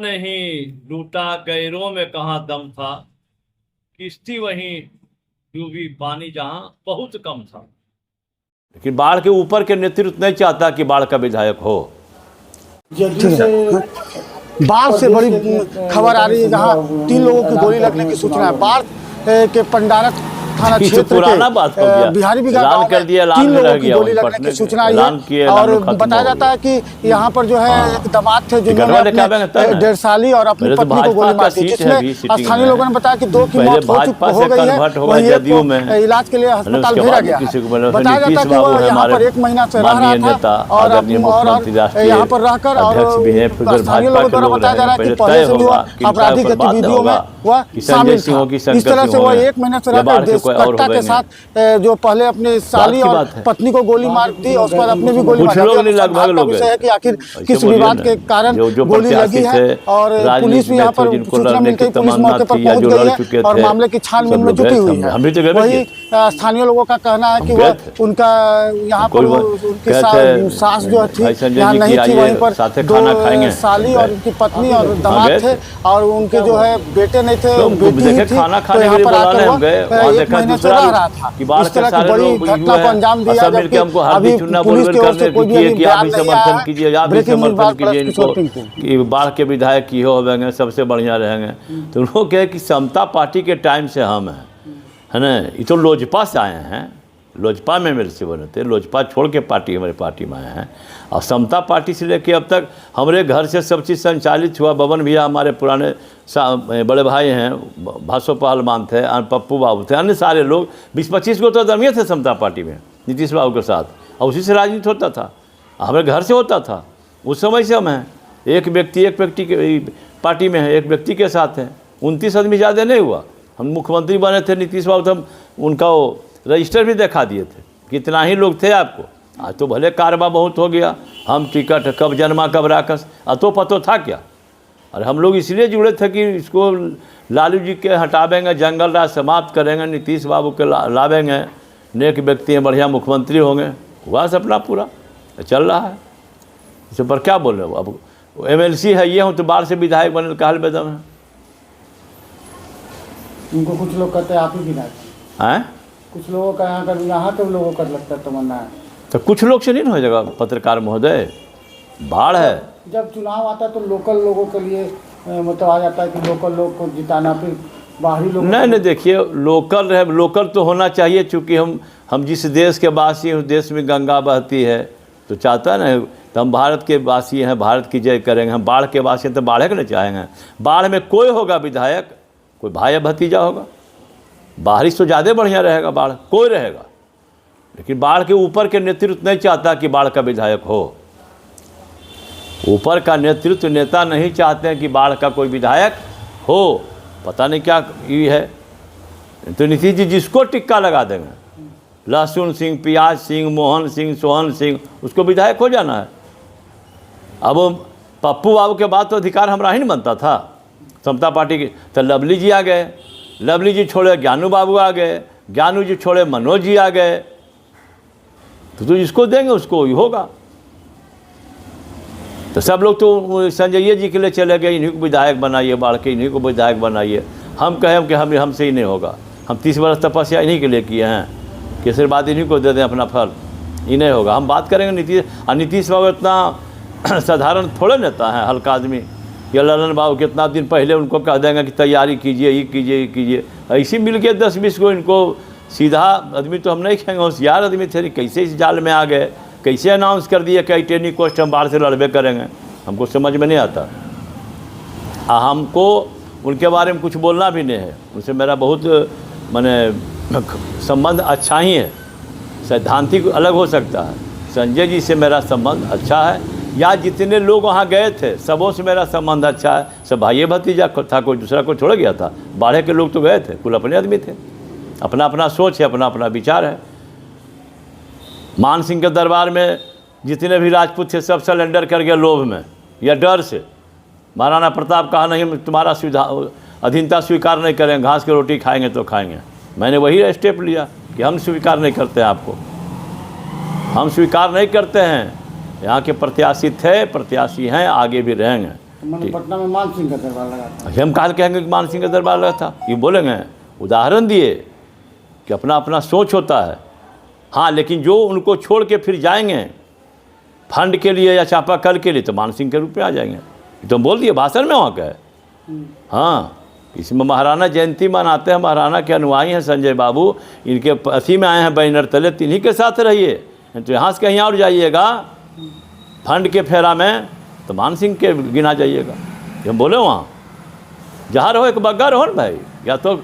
नहीं लूटा गैरों में कहाँ दम था, किश्ती वहीं डूबी पानी जहां बहुत कम था। लेकिन बाढ़ के ऊपर के नेतृत्व नहीं चाहता कि बाढ़ का विधायक हो। बाढ़ से बड़ी खबर आ रही है जहां 3 लोगों की गोली लगने की सूचना है। बाढ़ के पंडारक थाना क्षेत्र के बिहारी बिघा गांव में 3 लोगों की गोली लगने की सूचना आई है और बताया जाता है कि यहाँ पर जो है एक दामाद थे जिन्होंने 1.5 साली और अपनी पत्नी को गोली मार दी, जिसमें स्थानीय लोगों ने बताया कि 2 की मौत हो गई है, वहीं एक इलाज के लिए अस्पताल भेजा गया है। बताया जाता है कि वो यहाँ पर 1 महीना से रह रहा था और यहाँ पर रहकर और स्थानीय लोगों द्वारा बताया जा रहा है कि पहले से भी आपराधिक गतिविधियों में वह शामिल था। इस तरह से वह 1 महीने से रहकर कट्टा के साथ जो पहले अपनी साली और पत्नी को गोली मार दी और उसके बाद अपने भी गोली मार दी है कि आखिर किस विवाद के कारण गोली लगी है। और पुलिस भी यहाँ पर सूचना मिलते ही पुलिस मौके पर पहुंच गई है और मामले की छानबीन में जुटी हुई है। वही स्थानीय लोगों का कहना है कि वह उनका यहाँ पर उनकी सास जो थी यहाँ नहीं थी, वहीं पर 2 साली और उनकी पत्नी और दामाद थे और उनके जो है बेटे नहीं थे, बेटी ही थी। तो यहाँ पर आकर वो महीने से रह रहा था। इस तरह की बड़ी घटना को अंजाम दिया जबकि अभी पुलिस की ओर से कोई भी बयान नहीं आया है। ब्रेकिंग न्यूज़ कि बाढ़ के विधायक की हो होंगे सबसे बढ़िया रहेंगे। तो उनको कहे कि समता पार्टी के टाइम से हम हैं, है ना। ये तो लोजपा से आए हैं, लोजपा में मेरे से बने थे, लोजपा छोड़ के पार्टी हमारी पार्टी में आए हैं। और समता पार्टी से लेके अब तक हमारे घर से सब चीज़ संचालित हुआ। बबन भैया हमारे पुराने बड़े भाई हैं, भासो पहलवान थे, पप्पू बाबू थे, अन्य सारे लोग 20-25 को तो दमिए थे समता पार्टी में नीतीश बाबू के साथ, और उसी से राजनीति होता था, हमारे घर से होता था। उस समय से हम हैं, एक व्यक्ति के पार्टी में है, एक व्यक्ति के साथ हैं। 29 आदमी ज़्यादा नहीं हुआ। हम मुख्यमंत्री बने थे नीतीश बाबू, तो हम उनका वो रजिस्टर भी दिखा दिए थे, कितना ही लोग थे आपको। आज तो भले कारवा बहुत हो गया, हम टिकट कब जन्मा कब राकस अतो पतो था क्या। और हम लोग इसलिए जुड़े थे कि इसको लालू जी के हटावेंगे, जंगल राज समाप्त करेंगे, नीतीश बाबू के लावेंगे, नेक व्यक्ति हैं, बढ़िया मुख्यमंत्री होंगे। हुआ सपना पूरा, चल रहा है। इस पर क्या बोल रहे हो। अब MLC है ये हूँ तो बाढ़ से विधायक बने काल बेदम है। उनको कुछ लोग कहते हैं आप ही विधायक हैं, कुछ लोगों का यहाँ के लोगों का लगता है तमन्ना है। तो कुछ लोग से नहीं हो जाएगा पत्रकार महोदय, बाढ़ है। जब चुनाव आता है तो लोकल लोगों के लिए मतलब आ जाता है कि लोकल लोग को जिताना, फिर बाहरी लोग नहीं देखिए, लोकल तो होना चाहिए। चूँकि हम जिस देश के वासी हैं उस देश में गंगा बहती है, तो चाहता है ना, तो हम भारत के वासी हैं, भारत की जय करेंगे। हम बाढ़ के वासी हैं तो बाढ़ के नहीं चाहेंगे। बाढ़ में कोई होगा विधायक, कोई भाई भतीजा होगा, बारिश तो ज़्यादा बढ़िया रहेगा, बाढ़ कोई रहेगा। लेकिन बाढ़ के ऊपर के नेतृत्व नहीं चाहता कि बाढ़ का विधायक हो। ऊपर का नेतृत्व, नेता नहीं चाहते हैं कि बाढ़ का कोई विधायक हो। पता नहीं क्या ये है। तो नीतीश जी जिसको टिक्का लगा देंगे, लहसुन सिंह, प्याज सिंह, मोहन सिंह, सोहन सिंह, उसको विधायक हो जाना है। अब पप्पू बाबू के बाद तो अधिकार हमारा ही नहीं बनता था समता पार्टी के। तो लवली जी आ गए, लवली जी छोड़े ज्ञानू बाबू आ गए, ज्ञानू जी छोड़े मनोज जी आ गए। तो जिसको देंगे उसको ही होगा। तो सब लोग तो संजय जी के लिए चले गए, इन्हीं को विधायक बनाइए, बाढ़ के इन्हीं को विधायक बनाइए। हम कहें कि हमसे ही नहीं होगा। हम 30 वर्ष तपस्या इन्हीं के लिए किए हैं कि आशीर्वाद इन्हीं को दे दें अपना फल, ही नहीं होगा। हम बात करेंगे नीतीश, और नीतीश बाबू इतना साधारण थोड़े नेता है, हल्का आदमी। या ललन बाबू कितना दिन पहले उनको कह देंगे कि तैयारी कीजिए, ये कीजिए, ये कीजिए। ऐसे मिल के 10-20 को इनको सीधा आदमी तो हम नहीं कहेंगे, होशियार आदमी थे। कैसे इस जाल में आ गए, कैसे अनाउंस कर दिए कि टेनी कोस्ट हम बाढ़ से लड़बे करेंगे, हमको समझ में नहीं आता। हमको उनके बारे में कुछ बोलना भी नहीं है। उनसे मेरा बहुत माने संबंध अच्छा ही है, सैद्धांतिक अलग हो सकता है। संजय जी से मेरा संबंध अच्छा है, या जितने लोग वहाँ गए थे सबों से मेरा संबंध अच्छा है। सब भाई भतीजा था, कोई दूसरा कोई छोड़ गया था। बाढ़ के लोग तो गए थे, कुल अपने आदमी थे। अपना अपना सोच है, अपना अपना विचार है। मान सिंह के दरबार में जितने भी राजपूत थे सब सरेंडर कर गए लोभ में या डर से। महाराणा प्रताप कहा नहीं तुम्हारा अधीनता स्वीकार नहीं करेंगे, घास की रोटी खाएंगे तो खाएंगे। मैंने वही स्टेप लिया कि हम स्वीकार नहीं करते हैं आपको, हम स्वीकार नहीं करते हैं। यहाँ के प्रत्याशी थे, प्रत्याशी हैं, आगे भी रहेंगे। मैंने पटना में मान सिंह का दरबार लगा था। हम कहा कहेंगे कि मान सिंह का दरबार लगा था, ये बोलेंगे? उदाहरण दिए कि अपना अपना सोच होता है। हाँ, लेकिन जो उनको छोड़ के फिर जाएंगे फंड के लिए या चापाकल के लिए तो मान सिंह के रूप में आ जाएंगे। तो बोल दिए भाषण में वहाँ का है। हाँ, इसमें महाराणा जयंती मनाते हैं, महाराणा के अनुयायी हैं संजय बाबू, इनके अथी में आए हैं बैनर तले, इन्हीं के साथ रहिए। तो यहाँ से कहीं और जाइएगा फंड के फेरा में तो मान सिंह के गिना जाइएगा। हम बोले वहाँ जहाँ रहो एक बग्गा रहो ना भाई, या तो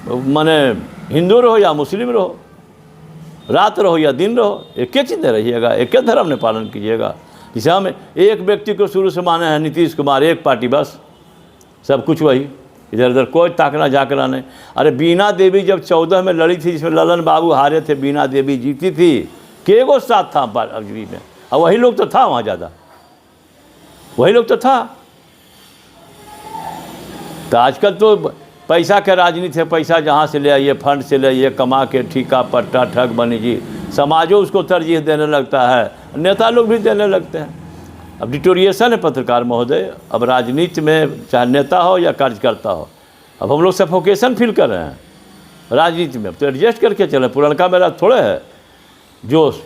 माने हिंदू रहो या मुस्लिम रहो, रात रहो या दिन रहो, एक ही चीज़ रहिएगा, एक ही धर्म में पालन कीजिएगा। जैसे हम एक व्यक्ति को शुरू से माने हैं नीतीश कुमार, एक पार्टी बस, सब कुछ वही, इधर उधर कोई ताकना झाकना नहीं। अरे बीना देवी जब 14 में लड़ी थी, जिसमें ललन बाबू हारे थे, बीना देवी जीती थी, केगो साथ था अजवी में, और वही लोग तो था वहाँ ज़्यादा, वही लोग तो था। तो आजकल तो पैसा के राजनीति है, पैसा जहाँ से ले आइए, फंड से ले आइए, कमा के ठीका पट्टा ठग बनी जी, समाजो उसको तरजीह देने लगता है, नेता लोग भी देने लगते हैं। अब डिटोरिएशन है पत्रकार महोदय, अब राजनीति में चाहे नेता हो या कार्यकर्ता हो, अब हम लोग सफोकेशन फील कर रहे हैं राजनीति में। तो एडजस्ट करके चले, पुरनका मेरा थोड़े है जोश,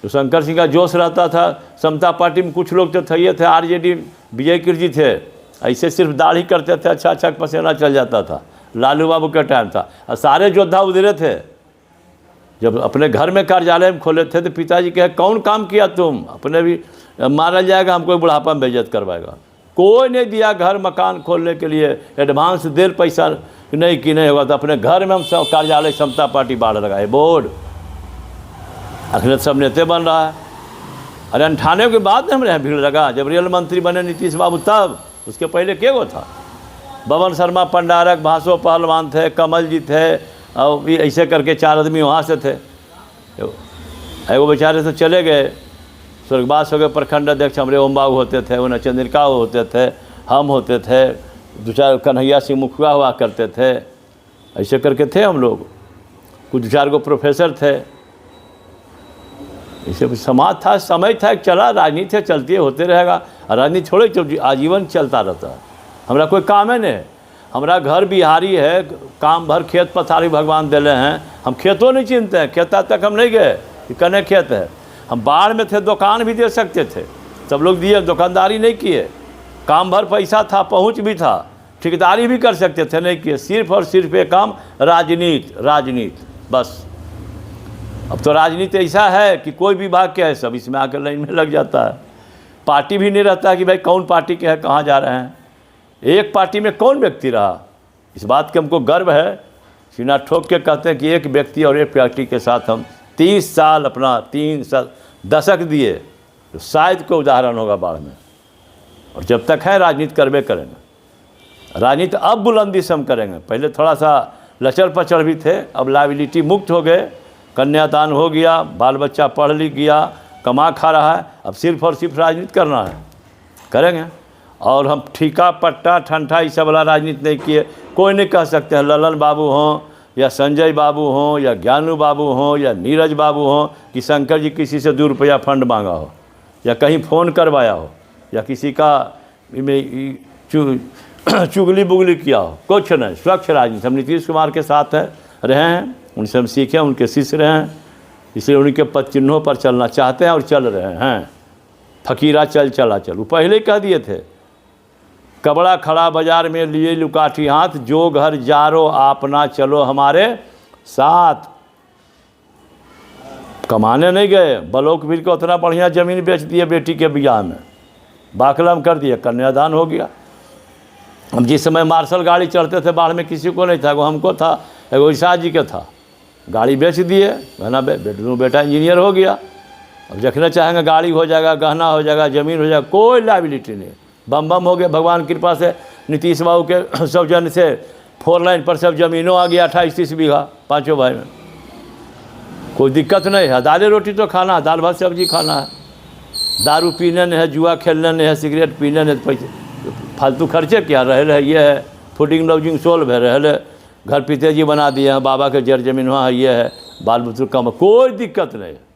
जो शंकर सिंह का जोश रहता था। समता पार्टी में कुछ लोग तो थे थे, आरजेडी विजय कीर्ति थे, ऐसे सिर्फ दाढ़ी करते थे, अच्छा अच्छा पसीना चल जाता था, लालू बाबू का टाइम था, और सारे योद्धा उधरे थे। जब अपने घर में कार्यालय में खोले थे तो पिताजी कहे कौन काम किया तुम, अपने भी मारा जाएगा, हमको बुढ़ापा में बेइज्जत करवाएगा। कोई नहीं दिया घर मकान खोलने के लिए, एडवांस देर पैसा नहीं कि नहीं होगा। तो अपने घर में हम सब कार्यालय समता पार्टी बाढ़ लगाए, बोर्ड अखिलेश सब नेते बन रहा है। अरे 98 के बाद हमारे यहाँ भीड़ लगा, जब रेल मंत्री बने नीतीश बाबू तब, उसके पहले के वो था, बबन शर्मा पंडारक, भासो पहलवान थे, कमल जी थे, और ऐसे करके 4 आदमी वहाँ से थे। वो बेचारे तो चले गए, स्वर्गवास हो गए। प्रखंड अध्यक्ष हमारे ओम बाबू होते थे, उन्हें चंद्रिका होते थे, हम होते थे, 2-4 कन्हैया सिंह मुखिया हुआ करते थे, ऐसे करके थे हम लोग। कुछ 2-4 गो प्रोफेसर थे, ऐसे समाज था, समय था, चला, राजनीति चलती है, होते रहेगा। राजनीति थोड़े तो आजीवन चलता रहता है। हमारा कोई काम है नहीं, हमारा घर बिहारी है, काम भर खेत पथारी भगवान दिले हैं, हम खेतों नहीं चिनते हैं, खेता तक हम नहीं गए कि कने खेत है। हम बाढ़ में थे, दुकान भी दे सकते थे, सब लोग दिए, दुकानदारी नहीं किए, काम भर पैसा था, पहुंच भी था, ठेकेदारी भी कर सकते थे, नहीं किए। सिर्फ और सिर्फ एक काम, राजनीति बस। अब तो राजनीति ऐसा है कि कोई विभाग क्या है, सब इसमें आकर लाइन में लग जाता है। पार्टी भी नहीं रहता कि भाई कौन पार्टी के है, कहाँ जा रहे हैं। एक पार्टी में कौन व्यक्ति रहा, इस बात के हमको गर्व है। सीना ठोक के कहते हैं कि एक व्यक्ति और एक पार्टी के साथ हम 30 साल, अपना 3 दशक दिए, तो शायद कोई उदाहरण होगा बाढ़ में। और जब तक है राजनीति करबे करेंगे। राजनीति अब बुलंदी से हम करेंगे, पहले थोड़ा सा लचर पचर भी थे, अब लाइबिलिटी मुक्त हो गए, कन्यादान हो गया, बाल बच्चा पढ़ लिख गया, कमा खा रहा है, अब सिर्फ और सिर्फ राजनीति करना है, करेंगे। और हम ठीका पट्टा ठंडा इस सब वाला राजनीति नहीं किए। कोई नहीं कह सकते हैं ललन बाबू हों या संजय बाबू हों या ज्ञानू बाबू हों या नीरज बाबू हों कि शंकर जी किसी से 2 रुपया फंड मांगा हो या कहीं फ़ोन करवाया हो या किसी का चुगली बुगली किया हो, कुछ नहीं। स्वच्छ राजनीति हम नीतीश कुमार के साथ रहे हैं, उनसे हम सीखे, उनके शिष्य रहे हैं, इसलिए उनके पद चिन्हों पर चलना चाहते हैं और चल रहे हैं। फकीरा चल चला चल, वो पहले ही कह दिए थे, कबड़ा खड़ा बाजार में लिए लुकाठी हाथ, जो घर जारो आपना चलो हमारे साथ। कमाने नहीं गए, बलोक वीर को उतना बढ़िया ज़मीन बेच दिए बेटी के ब्याह में, बाकलम कर दिया, कन्यादान हो गया। हम जिस समय मार्शल गाड़ी चढ़ते थे बाढ़ में, किसी को नहीं था, वो हमको था, एगो ईसा जी के था, गाड़ी बेच दिए, गहना बेटा इंजीनियर हो गया। अब जखने चाहेंगे गाड़ी हो जाएगा, गहना हो जाएगा, ज़मीन हो जाएगा, कोई लाइबिलिटी नहीं। बम हो गया, भगवान की कृपा से नीतीश बाबू के सौजन्य से 4 लाइन पर सब ज़मीनों आ गया, 28-30 बीघा 5 भाई में, कोई दिक्कत नहीं है। दाल रोटी तो खाना है, दाल भात सब्जी खाना है, दारू पीने नहीं है, जुआ खेलने नहीं है, सिगरेट पीने नहीं, पैसे फालतू खर्चे क्या रहे, ये है फूडिंग लॉजिंग सोल्व है, रहे घर पिताजी बना दिए हैं, बाबा के जर जमीन वहाँ ये है, बाल बच्चों कम, कोई दिक्कत नहीं।